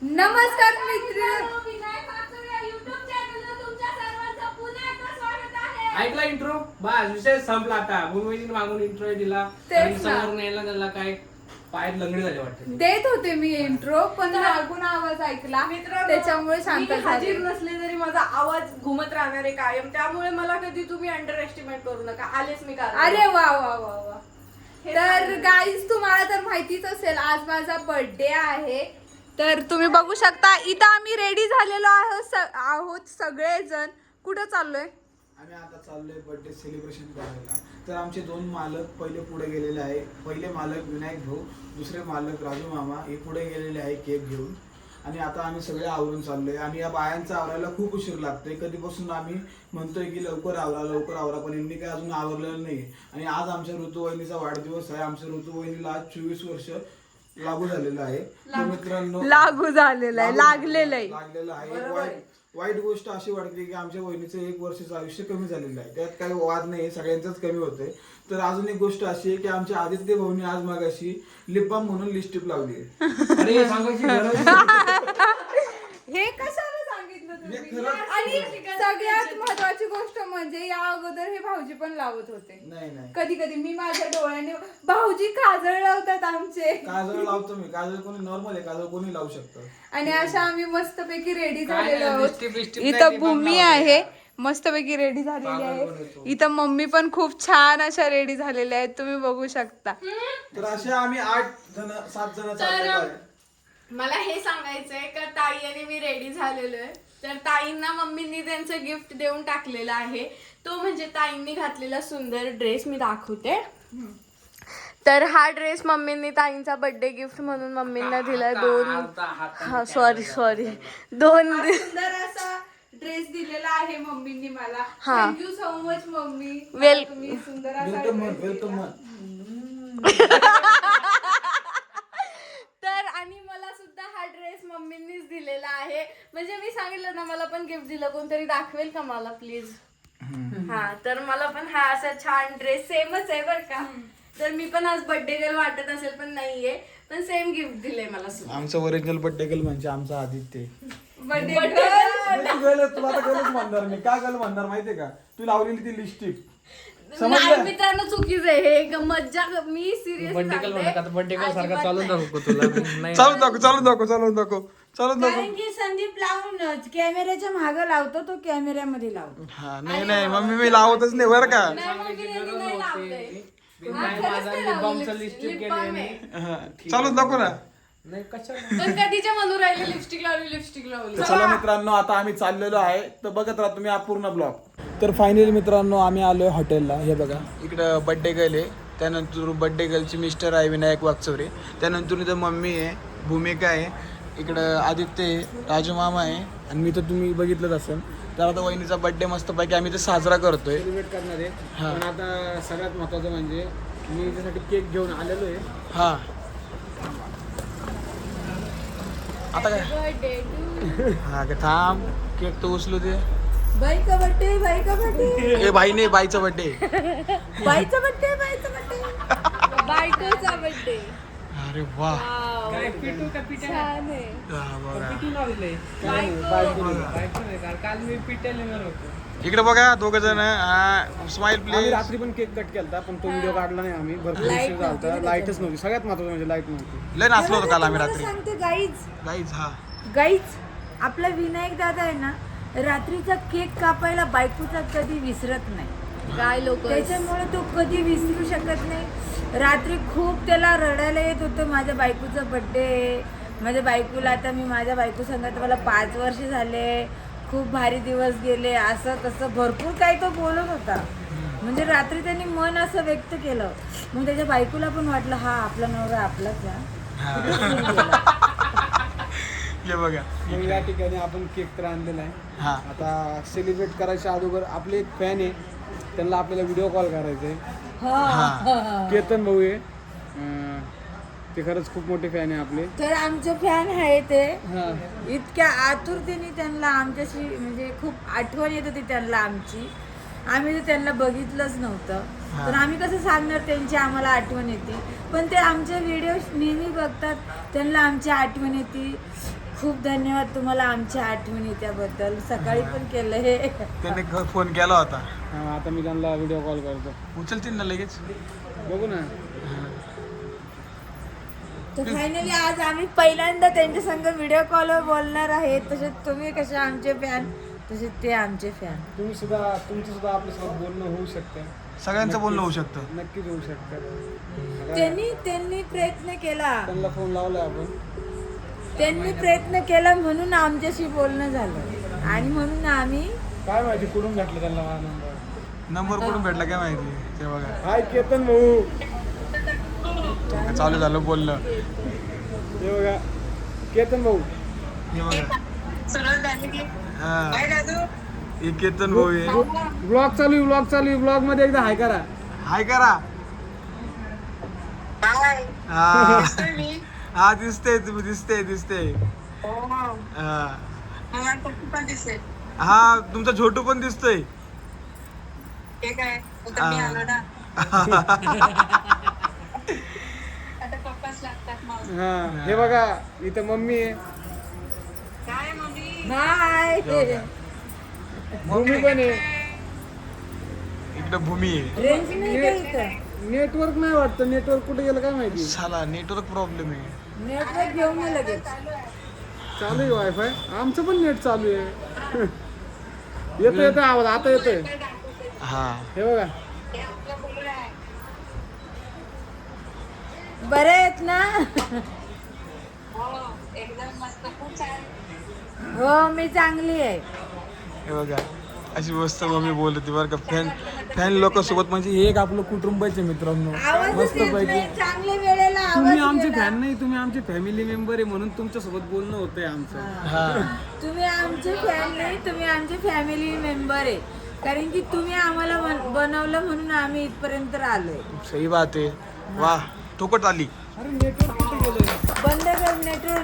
नमस्कार मित्र. ऐकला इंट्रो बस विषय संपला. आता गुरुवारी मागून इंट्रो दिला आणि समोरून यायला त्याला काय पायात लंगडी झाली वाटतं. देत होते मी इंट्रो पण मागून आवाज ऐकला त्याच्यामुळे शांत हाजीर नसले तरी माझा आवाज घुमत राहणार आहे कायम. त्यामुळे मला कधी तुम्ही अंडर एस्टिमेट करू नका. आलेच मी का. अरे वा वा वा वा. तर गाईज तुम्हाला तर माहितीच असेल आज माझा बर्थडे आहे. तर तुम्ही बघू शकता इथं आम्ही रेडी झालेलो आहोत सगळेजण. कुठं चाललोय? आम्ही आता चाललोय बर्थडे सेलिब्रेशन करायला. तर आमचे दोन मालक पहिले पुढे गेलेले आहे. पहिले मालक विनायक भाऊ, दुसरे मालक राजू मामा हे पुढे गेलेले आहे केक घेऊन. आणि आता आम्ही सगळे आवरून चाललोय. आणि या बायांचा आवरायला खूप उशीर लागतोय. कधीपासून आम्ही म्हणतोय की लवकर आवरा पण यांनी काय अजून आवरलेलं नाही. आणि आज आमच्या ऋतुवहिनीचा वाढदिवस आहे. आमच्या ऋतुवहिनीला आज 24 वर्ष लागू झालेलं आहे. तर मित्रांनो लागू झालेलं आहे, लागलेलं आहे. वाईट गोष्ट अशी वाटते की आमच्या वहिनीचं 1 वर्षाचं आयुष्य कमी झालेलं आहे. त्यात काही वाद नाही, सगळ्यांचंच कमी होतंय. तर अजून एक गोष्ट अशी आहे की आमच्या आदित्य भाऊनी आज मागाशी लिप बाम म्हणून लिपस्टिक लावली. अरे सांगायची गरज हे कशाला सांगितलं तुम्ही? आणि सगळ्यात महत्वाची गोष्ट म्हणजे या अगोदर हे भाऊजी पण लावत होते. नाही कधी कधी मी माझ्या डोळ्याने भाऊजी काजळ लावतात आमचे. काजळ लावतो मी. काजळ कोणी नॉर्मल आहे, काजळ कोणी लावू शकतं. आणि अशा आम्ही मस्तपैकी रेडी काय झालेलो नाही, आहोत. लिपस्टिक इथं नाही, भूमी लिप बाम आहे मस्तपैकी रेडी झालेली आहे. इथं मम्मी पण खूप छान अशा रेडी झालेल्या आहेत, तुम्ही बघू शकता. तर अशा आम्ही 7 जण चाललेलो आहे. मला हे सांगायचंय का ताई आणि मी रेडी झालेलो आहे. तर ताईंना मम्मींनी त्यांचं गिफ्ट देऊन टाकलेलं आहे. तो म्हणजे ताईंनी घातलेला सुंदर ड्रेस मी दाखवते. तर हा ड्रेस मम्मींनी ताईंचा बर्थडे गिफ्ट म्हणून मम्मींना दिलाय. सॉरी दोन सुंदर असा ड्रेस दिलेला आहे मम्मींनी मला. हा. Thank you so much mummy. Welcome. सुंदर असा वेलकम. तर आणि मला सुद्धा हा ड्रेस मम्मींनीच दिलेला आहे. म्हणजे मी सांगितलं ना मला पण गिफ्ट दिलं. कोणतरी दाखवेल का मला प्लीज? हा तर मला पण हा असा छान ड्रेस सेमच आहे बर का. तर मी पण आज बर्थडे गर्ल वाटत असेल पण नाहीये, पण सेम गिफ्ट दिलंय मला सुद्धा. आमचं ओरिजिनल बर्थडे गर्ल म्हणजे आमचा आदित्य. बर्थडे तुला आता गर्लच म्हणणार मी. का गर्ल म्हणणार माहितीये का? तू लावलेली ती लिपस्टिक. नाही मित्रांनो चुकीच आहे हे. मज्जा मी सिरियस बर्थडे गर्ल सारखा चालून दाखव तुला. नाही चालून दाखव. कारण की संदीप लावून कॅमेऱ्याच्या मागे लावतो, तो कॅमेऱ्यामध्ये लावतो. हा नाही मम्मी मी लावतच नाही बरं का. माझा लिप बामचा लिपस्टिक केले चालून दाखव ना. नाही कशाला. पण कधीच्या म्हणून राहिले लिपस्टिक लावली. तर चला मित्रांनो आता आम्ही चाललेलो आहे. तर बघत राहा तुम्ही हा पूर्ण ब्लॉग. तर फायनली मित्रांनो आम्ही आलोय हॉटेलला. हे बघा इकडं बर्थडे गर्ल आहे. त्यानंतर बर्थडे गर्लची मिस्टर आहे विनायक वागचौरे. त्यानंतर इथं मम्मी आहे, भूमिका आहे, इकडं आदित्य आहे, राजू मामा आहे आणि मी तर तुम्ही बघितलंच असेल. तर आता वहिनीचा बर्थडे मस्तपैकी आम्ही ते साजरा करतोय, सेलिब्रेट करणार आहे. हा. पण आता सगळ्यात महत्वाचं म्हणजे मी त्यासाठी केक घेऊन आलेलो आहे. हा आता काय हा का थांब केक तो उचलू दे. बाई का बर्थडे ए बाई नाही, बाईचा बर्थडे. बाईचा बर्थडे बायकोचा बर्थडे. अरे वा. काय पिटू का पिटा? छान आहे. हा, बघा. पिटू लावलंय. बायको. बायको नाही का? काल मी पिटायला येणार होतो. इकडे बघा 2 जण. स्माइल आम्ही प्लीज. रात्री पण केक कट केलता पण तो व्हिडिओ काढला नाही आम्ही. भरपूर उशीर झालता. लाईटच नव्हती. सगळ्यात महत्वाचं म्हणजे लाईट नव्हती. लय नाचलो होतो काल आम्ही रात्री. सांगते गाईज हा गाईच आपला विनायक दादा आहे ना, रात्रीचा केक कापायला बायकोचा कधी विसरत नाही. काय लोक त्याच्यामुळे तो कधी विसरू शकत नाही. रात्री खूप त्याला रडायला येत होतं, माझ्या बायकोचा बर्थडे. माझ्या बायकोला आता मी माझ्या बायको सांगत मला 5 वर्ष झाले, खूप भारी दिवस गेले, असं तसं भरपूर काही तो बोलत होता. म्हणजे रात्री त्यांनी मन असं व्यक्त केलं. मग त्याच्या बायकोला पण वाटलं हा आपला नवरा आपलाच आहे. हे बघा मग या ठिकाणी आपण केक तर आणलेला आहे. हा आता सेलिब्रेट करायच्या अगोदर आपले एक फॅन आहे, त्यांना आपल्याला व्हिडिओ कॉल करायचा आहे. हा केतन भाऊ आहे. ते खरंच खूप मोठे फॅन आहे आपले. तर आमचे फॅन आहे ते. हा. इतक्या आतुरतेने त्यांना आमच्याशी म्हणजे खूप आठवण येत होती त्यांना आमची. आम्ही तर त्यांना बघितलंच नव्हतं. तर आम्ही कसं सांगणार त्यांची आम्हाला आठवण येते. पण ते आमचे व्हिडिओ नेहमी बघतात, त्यांना आमची आठवण येते. खूप धन्यवाद तुम्हाला आमच्या आठवणी त्याबद्दल. सकाळी पण केलं हे. त्यांनी फोन केला होता. आता मी त्यांना व्हिडिओ कॉल करतो. उचलतील ना लगेच. बघू ना. तर फायनली आज आम्ही पहिल्यांदा त्यांच्या संग व्हिडिओ कॉलवर बोलणार आहे. तसेच तुम्ही कसे आमचे फॅन, तसेच ते आमचे फॅन. तुमचं सुद्धा आपल्यासोबत बोलणं होऊ शकतं. सगळ्यांचं बोलणं होऊ शकतं. नक्कीच होऊ शकतं. त्यांनी प्रयत्न केला, त्यांना फोन लावलाय आपण. त्यांनी प्रयत्न केला म्हणून आमच्याशी बोलणं झालं आणि म्हणून आम्ही काय माहिती कुठून भेटलं त्यांना माझा नंबर कुठून भेटला काय माहिती. ते बघा हाय केतन भाऊ. चालू झालं बोलणं. हे बघा केतन भाऊ. हे बघा हा. हे केतन भाऊ आहे. ब्लॉग चालू आहे. ब्लॉग मध्ये एकदा हाय करा. हाय करा. हा हा दिसते तुम्ही दिसते हा तुमचा छोटू पण दिसतोय. हा हे बघा इथं मम्मी आहे. हाय. भूमी पण आहे. इकडे भूमी आहे. रेंज नाही का इथं? नेटवर्क नाही वाटतं. नेटवर्क कुठे गेलं काय माहिती. साला नेटवर्क प्रॉब्लेम आहे. नेटवर्क घेऊन ये लगेच. चालू आहे वायफाय. आमचं पण नेट चालू आहे. येतोय आवाज आता येतोय. हा हे बघा बरे आहेत ना? हो मी चांगली आहे. हे बघा अशी मस्त मम्मी बोलते बरं का. फॅन लोक सोबत म्हणजे हे एक आपलं कुटुंबच आहे मित्रांनो. आवाजच येत नाही. चांगल्या वेळेला तुम्ही आवाज आमचे गेला. फॅन नाही. तुम्ही आमचे फॅमिली मेंबर आहे म्हणून तुमच्या सोबत बोलणं होतंय आमचं. हा तुम्ही आमचे फॅन नाही, तुम्ही आमचे फॅमिली मेंबर आहे. कारण की तुम्ही आम्हाला बनवलं म्हणून आम्ही इथपर्यंत आलोय. सही बात आहे. वा टोकट आली. अरे नेटवर्क कुठे गेलं. बंद कर.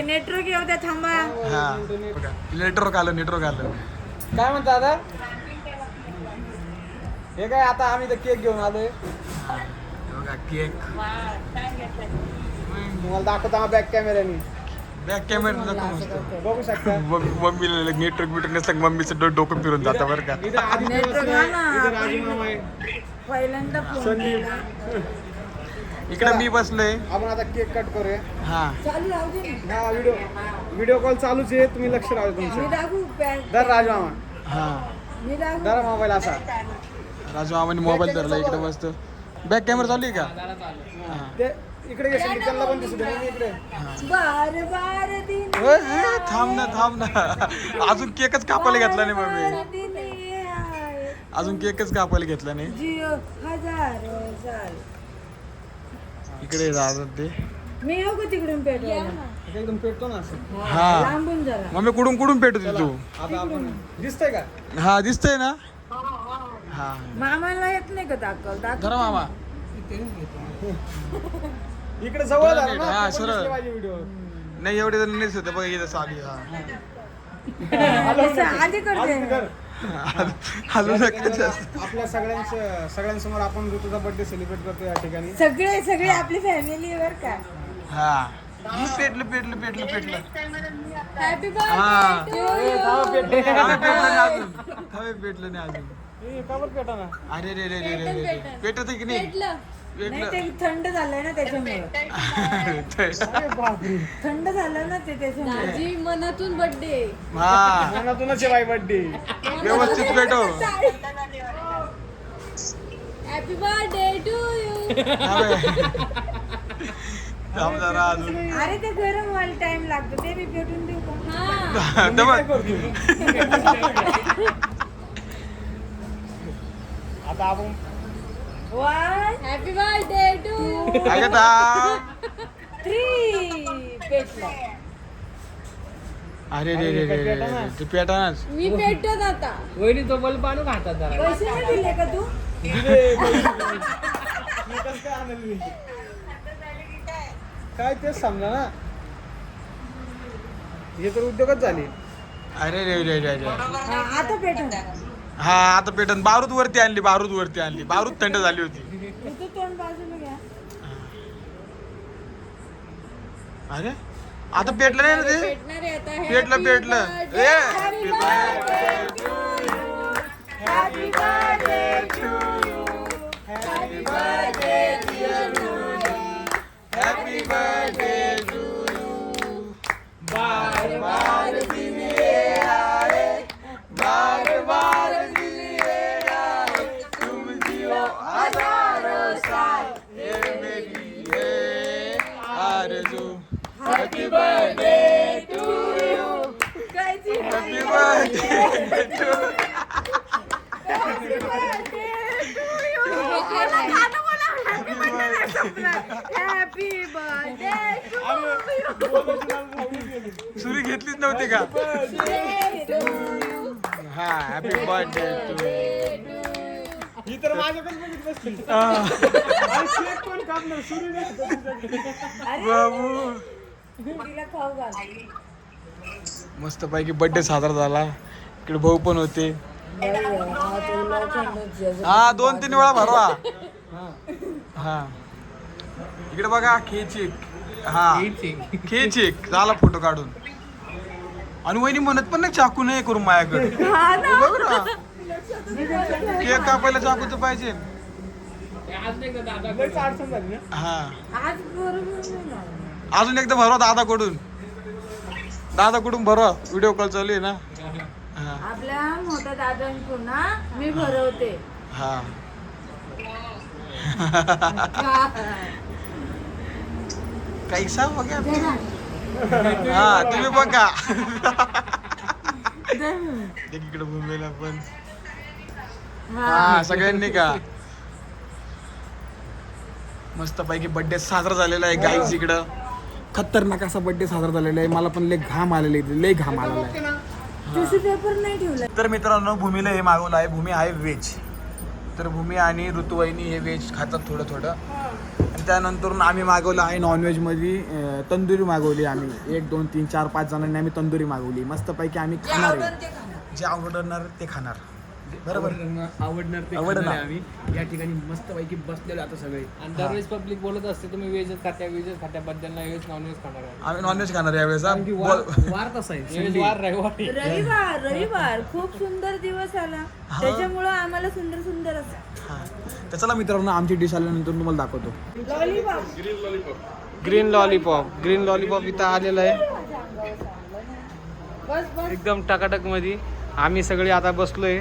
नेटवर्क येऊ द्या. थांबा. हा बघा नेटवर्क आलं. काय म्हणता आता. हे काय आता आम्ही तर केक घेऊन आलोय. हे बघा केक. तुम्हाला दाखवतो बॅक कॅमेऱ्याने. बॅक कॅमेरा दाखव मस्त. बघू शकता. मम्मीला नेटवर्क नसलं मम्मीचं डोकं फिरून जातं बरं का. इथं आदित्य नेटवर्क बसलाय. हा ना. इथं राजू मामा आहे. पहिल्यांदा फोन संदीप. केला. इकडे मी बसलोय. आपण आता केक कट करूया. हा चालू राहू दे ना. हा व्हिडिओ कॉल चालूच आहे. तुम्ही लक्ष राहू मी तुमचं. दाखवू पॅन. दर राजू मामा. हा मी दाखवू. दर मोबाईल असा. राजू मामाने मोबाईल धरला इकडे मस्त. बॅक कॅमेरा चालू आहे का. हा. ते इकडे घेशील त्यांना पण दिसू दे. मम्मी इकडे. बार दिन थांब ना अजून केकच कापायला घेतला नाही मम्मी. दिन आहे. अजून केकच कापायला घेतला नाही. जिओ हजारो साल. इकडे राहतात ते. मी येऊ का तिकडून पेटवायला? एकदम पेटतो ना असं. हा लांबून जरा. मम्मी कुठून पेटवते तू. आता आपण दिसतंय का. हा दिसतंय ना. हा मामाला येत नाही का दाखव धरा मामा. इकडे जवळ झाला ना. हा, ते पण सरळ. दिसले माझे व्हिडिओ. नाही एवढे जण नाही होते बघा इथं साली. हा आधी करते. कर. हलू नका जास्त. आपल्या सगळ्यांसमोर आपण ऋतूचा बर्थडे सेलिब्रेट करतो या ठिकाणी. सगळे आपली फॅमिली वर का. हा पेटलं हॅपी हा बर्थडे पेटलं नाही अजून. ए, का बरं पेटा ना. अरे रे पेटत की नाही. नाही ते थंड झालंय ना त्याच्यामुळे. अरे बापरे. थंड झालं ना ते त्याच्यामुळे. दाजी मनातून बर्थडे. हा मनातूनच आहे बाई बर्थडे. व्यवस्थित पेटो. Happy birthday to you. थांब जरा अजून. अरे ते गरम व्हायला टाइम लागतो. ते मी पेटून देऊ का? हा आता आपण one happy birthday to you. 3 पेटला. अरे रे ते पेटानाच. मी पेटत आता. वहिनी तो बल्ब आणून हातात जरा. पैसे नाही दिले का तू? काय तेच समजा ना. हे तर उद्योगच झाले. अरे रे हा, आता पेटून. हा आता पेटन बारूद वरती आणली बारूद थंड झाली होती. तू तोंड बाजूला घ्या. अरे आता पेटलं नाही ना ते. भेटणार आहे आता हे. पेटलं ए Happy birthday to you. Happy birthday dear Noel. Happy birthday to you. बार बार दिन ये आए, बार बार दिन ये आए, तुम जियो हजारों साल, ये मेरी है आरज़ू. Happy birthday to you. कायची happy birthday to happy birthday सुरी घेतलीच नव्हती का? हा हॅपी बर्थडे टू ही तर माझ्याकडे बघितलं असतील. बाबू. तिला खाऊ घाल. मस्त पैकी बर्थडे साजरा झाला. इकडे भाऊ पण होते. हा 2-3 वेळा भरवा. हा इकडे बघा खेचिक. हा खेचिक झाला फोटो काढून. आणि वहिनी म्हणत पण नाही चाकू नाही करून माझ्याकडे. बघ ना केक कापायला चाकूच पाहिजे. लयच अडचण झाली ना. हा आज बरोबर अजून एकदा भरवा दादाकडून भरवा. व्हिडिओ कॉल चालू आहे ना. हा आपल्या मोठ्या दादांकडून ना मी भरवते. हा कैसा हो गया. हा तुम्ही बघा. इकडे भूमीला पण हा सगळ्यांनी का मस्त पैकी बर्थडे साजरा झालेला आहे गाईज. इकडं खतरनाक असा बर्थडे साजरा झालेला आहे. मला पण लय घाम आलेला आहे. टिश्यू पेपर नाही ठेवला. तर मित्रांनो भूमीला हे मागवलं आहे. भूमी आहे व्हेज. तर भूमी आणि ऋतुवाहिनी हे व्हेज खातात थोडं. आणि त्यानंतर आम्ही मागवलं आहे नॉनव्हेजमध्ये तंदुरी मागवली आम्ही. 1 2 3 4 5 जणांनी आम्ही तंदुरी मागवली. मस्तपैकी आम्ही खाणार आहे. जे आवडणार ते खाणार. बरोबर आवडणार ते आवडणार. खाणार आहे आम्ही. या ठिकाणी मस्त पैकी बसलेलो आता सगळे. आणि दरवेळेस पब्लिक बोलत असते तुम्ही व्हेजच खात्या बद्दलला व्हेज नॉनव्हेज खाणार आहे. आम्ही नॉनव्हेज खाणार यावेळेस. कारण की वार तसा आहे. म्हणजे वार रविवारी. रविवार खूप सुंदर दिवस आला. त्याच्यामुळं आम्हाला सुंदर असं हा तर चला मित्रांनो आमची डिश आल्यानंतर तुम्हाला दाखवतो. ग्रीन लॉलीपॉप इथं आलेलं आहे एकदम टकाटक मध्ये. आम्ही सगळे आता बसलोय.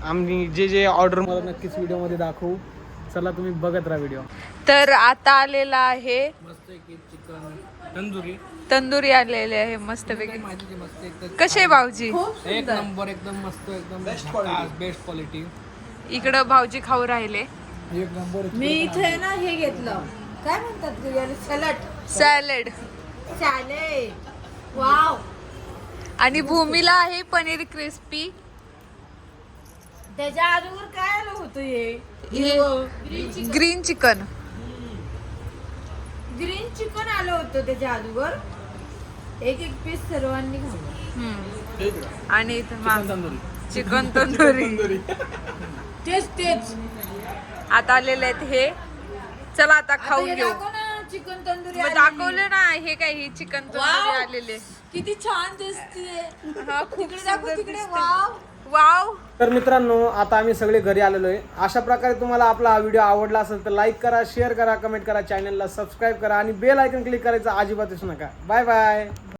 आम्ही जे ऑर्डर मला नक्कीच व्हिडिओ मध्ये दाखवू. चला तुम्ही बघत राहा व्हिडिओ. तर आता आलेला आहे मस्त चिकन तंदुरी आलेली आहे मस्त पैकी. मस्त एकदम कसे भाऊजी? एक नंबर एकदम मस्त एकदम बेस्ट क्वालिटी. इकडं भाऊजी खाऊ राहिले. एक नंबर. मी इथे ना हे घेतलं काय म्हणतात सॅलड. वाव. आणि भूमीला आहे पनीर क्रिस्पी. त्याच्या अगोदर काय आलं होतं ग्रीन चिकन. ग्रीन चिकन आलं होतं त्याच्या अगोदर. एक पीस सर्वांनी खाल्लं. आणि इथं चिकन तंदुरी. तेच आता आलेले आहेत हे. चला आता खाऊन घेऊ. चिकन तंदुरी मग दाखवले ना हे काय ही चिकन तंदुरी आलेले. किती छान दिसतीये. हा खूप सुंदर तिकडे दिसते. वाव. वाव. तर मित्रांनो आता आम्ही सगळे घरी आलेलो आहे. अशा प्रकारे तुम्हाला आपला हा व्हिडिओ आवडला असेल तर लाईक करा, शेअर करा, कमेंट करा, चॅनलला सबस्क्राईब करा आणि बेल आयकॉन क्लिक करायचं अजिबात विसरू नका. Bye bye.